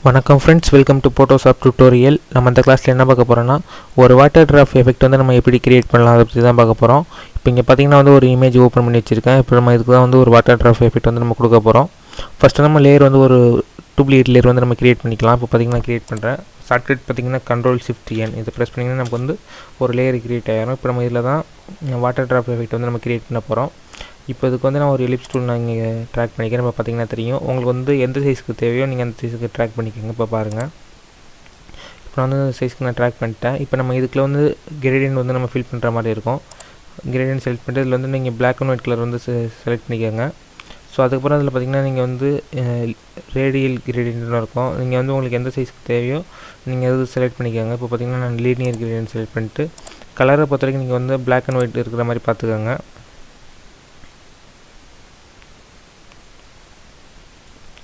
வணக்கம் friends, welcome to Photoshop tutorial. நம்ம இந்த கிளாஸில் என்ன பார்க்க போகிறோம்னா, ஒரு வாட்டர் ட்ராப் எஃபெக்ட் வந்து நம்ம எப்படி கிரியேட் பண்ணலாம் அதை பற்றி தான் பார்க்க போகிறோம். இப்போ இங்கே பார்த்தீங்கன்னா வந்து ஒரு இமேஜ் ஓப்பன் பண்ணி வச்சுருக்கேன். இப்போ நம்ம இதுக்கு தான் வந்து ஒரு வாட்டர் ட்ராப் எஃபெக்ட் வந்து நம்ம கொடுக்க போகிறோம். ஃபஸ்ட்டு நம்ம லேயர் வந்து ஒரு டூப்ளிகேட் லேயர் வந்து நம்ம கிரியேட் பண்ணிக்கலாம். இப்போ பார்த்தீங்கன்னா கிரியேட் பண்ணுறேன். ஷார்ட்கட் பார்த்தீங்கன்னா Ctrl+Shift+N இதை ப்ரெஸ் பண்ணிங்கன்னா நமக்கு வந்து ஒரு லேயர் கிரியேட் ஆகிடும். இப்போ நம்ம இதில் தான் வாட்டர் ட்ராப் எஃபெக்ட் வந்து நம்ம கிரியேட் பண்ண போகிறோம். இப்போ இதுக்கு வந்து நான் ஒரு எலிப்ஸ் டூல் நான் இங்கே ட்ராக் பண்ணிக்கிறேன். இப்போ பார்த்தீங்கன்னா தெரியும், உங்களுக்கு வந்து எந்த சைஸ்க்கு தேவையோ நீங்கள் அந்த சைஸுக்கு ட்ராக் பண்ணிக்கோங்க. இப்போ பாருங்கள், இப்போ நான் வந்து அந்த சைஸ்க்கு நான் ட்ராக் பண்ணிட்டேன். இப்போ நம்ம இதுக்குள்ள வந்து கிரேடியன்ட் வந்து நம்ம ஃபில் பண்ணுற மாதிரி இருக்கும். கிரேடியன்ட் செலக்ட் பண்ணிட்டு இதில் வந்து நீங்கள் பிளாக் அண்ட் ஒயிட் கலர் வந்து செலக்ட் பண்ணிக்கோங்க. ஸோ அதுக்கப்புறம் அதில் பார்த்தீங்கன்னா நீங்கள் வந்து ரேடியல் கிரேடியன்ட்னு இருக்கும். நீங்கள் வந்து உங்களுக்கு எந்த சைஸ்க்கு தேவையோ நீங்கள் அது செலக்ட் பண்ணிக்கோங்க. இப்போ பார்த்தீங்கன்னா நான் லீனியர் கிரேடியன்ட் செலக்ட் பண்ணிட்டு கலரை பொறுத்த வரைக்கும் நீங்கள் வந்து பிளாக் அண்ட் ஒயிட் இருக்கிற மாதிரி பார்த்துக்கோங்க.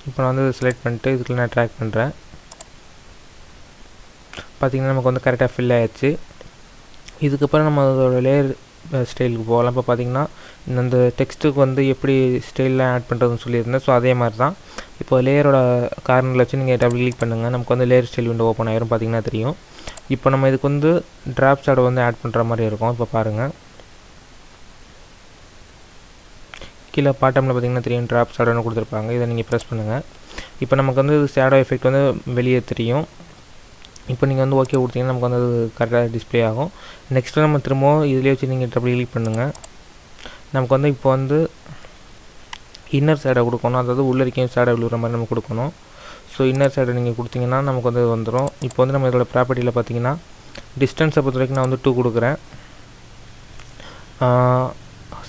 இப்போ நான் வந்து செலக்ட் பண்ணிட்டு இதுக்குள்ள நான் ட்ராக் பண்ணுறேன். பார்த்திங்கன்னா நமக்கு வந்து கரெக்டாக ஃபில் ஆகிடுச்சு. இதுக்கப்புறம் நம்ம அதோட லேயர் ஸ்டைலுக்கு போகலாம். இப்போ பார்த்திங்கன்னா இந்த டெக்ஸ்ட்டுக்கு வந்து எப்படி ஸ்டைல்லாம் ஆட் பண்ணுறதுன்னு சொல்லியிருந்தேன். ஸோ அதே மாதிரி தான் இப்போ லேயரோட கார்னரில் வச்சு நீங்கள் டபுள் கிளிக் பண்ணுங்கள். நமக்கு வந்து லேயர் ஸ்டைல் விண்டோ ஓப்பன் ஆகிரும். பார்த்திங்கன்னா தெரியும். இப்போ நம்ம இதுக்கு வந்து ட்ராப் ஷேடோ வந்து ஆட் பண்ணுற மாதிரி இருக்கும். இப்போ பாருங்கள், கீழே பாட்டமில் பார்த்தீங்கன்னா தெரியும் ட்ராப் ஷேடோன்னு கொடுத்துருப்பாங்க. இதை நீங்கள் ப்ரெஸ் பண்ணுங்கள். இப்போ நமக்கு வந்து ஷேடோ எஃபெக்ட் வந்து வெளியே தெரியும். இப்போ நீங்கள் வந்து ஓகே கொடுத்தீங்கன்னா நமக்கு வந்து அது கரெக்டாக டிஸ்பிளே ஆகும். நெக்ஸ்ட்டு நம்ம திரும்பவும் இதிலே வச்சு நீங்கள் டபுள் கிளிக் பண்ணுங்கள். நமக்கு வந்து இப்போ வந்து இன்னர் ஷேடோ கொடுக்கணும், அதாவது உள்ள வரைக்கும் ஷேடோ விழுகிற மாதிரி நம்ம கொடுக்கணும். ஸோ இன்னர் ஷேடோ நீங்கள் கொடுத்தீங்கன்னா நமக்கு வந்து வந்துடும். இப்போ வந்து நம்ம இதோட ப்ராப்பர்ட்டியில் பார்த்தீங்கன்னா டிஸ்டன்ஸை பொறுத்த வரைக்கும் நான் வந்து 2 கொடுக்குறேன்.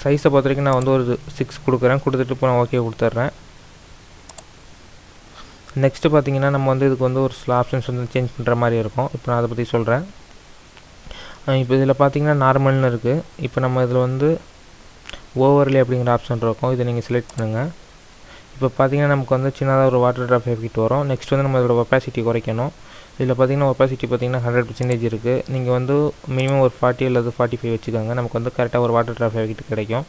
சைஸை பொறுத்த வரைக்கும் நான் வந்து ஒரு 6 கொடுக்குறேன். கொடுத்துட்டு இப்போ நான் ஓகே கொடுத்துட்றேன். நெக்ஸ்ட்டு பார்த்தீங்கன்னா நம்ம வந்து இதுக்கு வந்து ஒரு சில ஆப்ஷன்ஸ் வந்து சேஞ்ச் பண்ணுற மாதிரி இருக்கும். இப்போ நான் அதை பற்றி சொல்கிறேன். இப்போ இதில் பார்த்தீங்கன்னா நார்மல்னு இருக்குது. இப்போ நம்ம இதில் வந்து ஓவர்லே அப்படிங்கிற ஆப்ஷன் இருக்கும். இதை நீங்கள் செலக்ட் பண்ணுங்கள். இப்போ பார்த்தீங்கன்னா நமக்கு வந்து சின்னதாக ஒரு வாட்டர் ட்ராப் எஃபெக்ட் வரும். நெக்ஸ்ட் வந்து நம்ம இதோட ஒப்பாசிட்டி குறைக்கணும். இதில் பார்த்தீங்கன்னா ஒப்பாசிட்டி பார்த்தீங்கன்னா 100% இருக்குது. நீங்கள் வந்து மினிமம் ஒரு 40 அல்லது 45 வச்சுக்கோங்க. நமக்கு வந்து கரெக்டாக ஒரு வாட்டர் ட்ராப் எஃபெக்ட் கிடைக்கும்.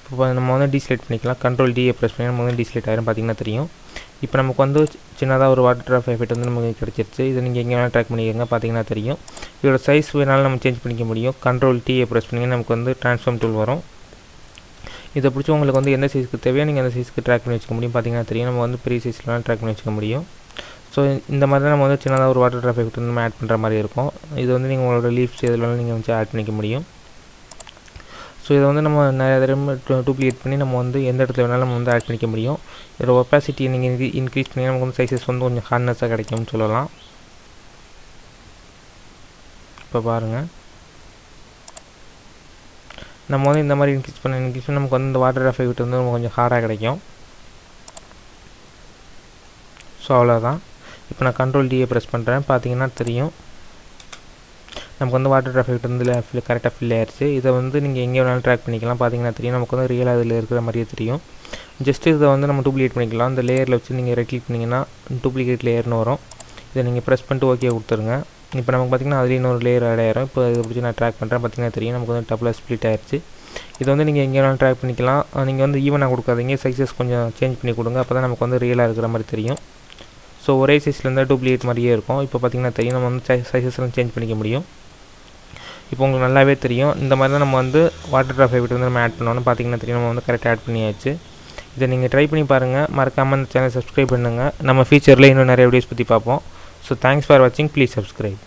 இப்போ நம்ம வந்து டீசெலக்ட் பண்ணிக்கலாம். Ctrl+D ப்ரெஸ் பண்ணி நம்ம வந்து டீசெலக்ட் ஆகிரும். பார்த்தீங்கன்னா தெரியும். இப்போ நமக்கு வந்து சின்னதாக ஒரு வாட்டர் ட்ராப் எஃபெக்ட் வந்து நமக்கு கிடச்சிருச்சு. இதை நீங்கள் எங்கே வேணால் ட்ராக் பண்ணிக்கோங்க. பார்த்தீங்கன்னா தெரியும். இதோட சைஸ் வேணாலும் நம்ம சேஞ்ச் பண்ணிக்க முடியும். Ctrl+T ப்ரெஸ் பண்ணிங்கன்னா நமக்கு வந்து ட்ரான்ஸ்ஃபார்ம் டூல் வரும். இதை பிடிச்சி உங்களுக்கு வந்து எந்த சைஸ்க்கு தேவையோ நீங்கள் அந்த சைஸ்க்கு ட்ராக் பண்ணி வச்சுக்க முடியும். பார்த்தீங்கன்னா தெரியும், நம்ம வந்து பெரிய சைஸ்லாம் ட்ராக் பண்ணி வச்சுக்க முடியும். ஸோ இந்த மாதிரி தான் நம்ம வந்து சின்னதாக ஒரு வாட்டர் ட்ராப் எஃபெக்ட் வந்து நம்ம ஆட் பண்ணுற மாதிரி இருக்கும். இது வந்து நீங்கள் உங்களோட லீஃப்ஸ் இதெல்லாம் நீங்கள் வந்து ஆட் பண்ணிக்க முடியும். ஸோ இதை வந்து நம்ம நிறைய தடவை டூப்ளிகேட் பண்ணி நம்ம வந்து எந்த இடத்துல வேணாலும் நம்ம வந்து ஆட் பண்ணிக்க முடியும். இதோட ஒப்பாசிட்டியை நீங்கள் இன்க்ரீஸ் பண்ணி நமக்கு வந்து சைஸஸ் வந்து கொஞ்சம் ஹார்ட்னஸாக கிடைக்கும்னு சொல்லலாம். இப்போ பாருங்கள், நம்ம வந்து இந்த மாதிரி இன்க்ரீஸ் பண்ணி நமக்கு வந்து இந்த வாட்டர் ட்ராப் எஃபெக்ட் வந்து கொஞ்சம் ஹார்டாக கிடைக்கும். ஸோ அவ்வளோதான். இப்போ நான் Ctrl+D ப்ரெஸ் பண்ணுறேன். பார்த்தீங்கன்னா தெரியும், நமக்கு வந்து வாட்டர் ட்ராப் எஃபெக்ட் வந்து கரெக்டாக ஃபில் ஆயிடுச்சு. இதை வந்து நீங்கள் எங்கே வேணாலும் ட்ராக் பண்ணிக்கலாம். பார்த்தீங்கன்னா தெரியும், நமக்கு வந்து ரியலாக அதில் இருக்கிற மாதிரியே தெரியும். ஜஸ்ட்டு இதை வந்து நம்ம டூப்ளிகேட் பண்ணிக்கலாம். இந்த லேயரில் வச்சு நீங்கள் ரைட் கிளிக் பண்ணிங்கன்னா டூப்ளிகேட் லேயர்னு வரும். இதை நீங்கள் ப்ரெஸ் பண்ணிட்டு ஓகே கொடுத்துருங்க. இப்போ நமக்கு பார்த்திங்கன்னா அதில் இன்னொரு லேயர் ஆட் ஆயிரும். இப்போ இதை பிடிச்சி நான் ட்ராக் பண்ணுறேன். பார்த்தீங்கன்னா தெரியும், நமக்கு வந்து டபுளாக ஸ்ப்ளிட் ஆயிடுச்சு. இதை வந்து நீங்கள் எங்கே வேணாலும் ட்ராக் பண்ணிக்கலாம். நீங்கள் வந்து ஈவனாக கொடுக்காதீங்க, சைஸஸ் கொஞ்சம் சேஞ்ச் பண்ணி கொடுங்க. அப்போ தான் நமக்கு வந்து ரியலாக இருக்கிற மாதிரி தெரியும். ஸோ ஒரே சைஸில் இருந்தால் டூப்ளிகேட் மாதிரியே இருக்கும். இப்போ பார்த்திங்கன்னா தெரியும், நம்ம வந்து சைஸஸ்லாம் சேஞ்ச் பண்ணிக்க முடியும். இப்போ உங்களுக்கு நல்லாவே தெரியும். இந்த மாதிரி தான் நம்ம வந்து வாட்டர் ட்ராப் எஃபெக்ட் வந்து நம்ம ஆட் பண்ணோன்னு பார்த்தீங்கன்னா தெரியும், நம்ம வந்து கரெக்டாக ஆட் பண்ணியாச்சு. இதை நீங்கள் ட்ரை பண்ணி பாருங்கள். மறக்காமல் இந்த சேனல் சப்ஸ்கிரைப் பண்ணுங்கள். நம்ம ஃபியூச்சரில் இன்னும் நிறைய வீடியோஸ் பற்றி பார்ப்போம். ஸோ தேங்க்ஸ் ஃபார் வாட்சிங். Please subscribe.